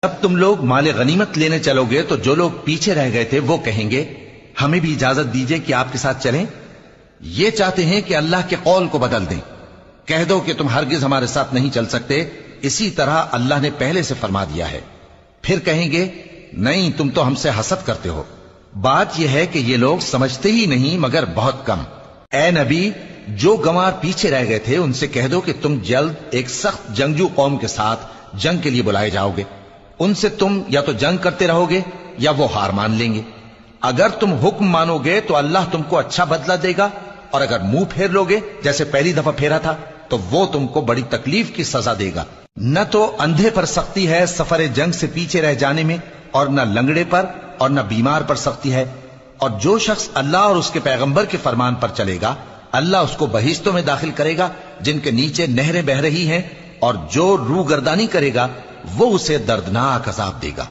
जब तुम लोग माल गनीमत लेने चलोगे तो जो लोग पीछे रह गए थे वो कहेंगे, हमें भी इजाजत दीजिए कि आपके साथ चलें। ये चाहते हैं कि अल्लाह के कौल को बदल दें। कह दो कि तुम हरगिज हमारे साथ नहीं चल सकते, इसी तरह अल्लाह ने पहले से फरमा दिया है। फिर कहेंगे, नहीं, तुम तो हमसे हसद करते हो। बात यह है कि ये लोग समझते ही नहीं मगर बहुत कम। ए नबी, जो गंवार पीछे रह गए थे उनसे कह दो कि तुम जल्द एक सख्त जंगजू कौम के साथ जंग के लिए बुलाए जाओगे। उनसे तुम या तो जंग करते रहोगे या वो हार मान लेंगे। अगर तुम हुक्म मानोगे तो अल्लाह तुमको अच्छा बदला देगा, और अगर मुंह फेर लोगे जैसे पहली दफा फेरा था तो वो तुमको बड़ी तकलीफ की सजा देगा। न तो अंधे पर सख्ती है सफर जंग से पीछे रह जाने में, और न लंगड़े पर और न बीमार पर सख्ती है। और जो शख्स अल्लाह और उसके पैगंबर के फरमान पर चलेगा, अल्लाह उसको बहिश्तों में दाखिल करेगा जिनके नीचे नहरें बह रही हैं, और जो रूगर्दानी करेगा वो उसे दर्दनाक अजाब देगा।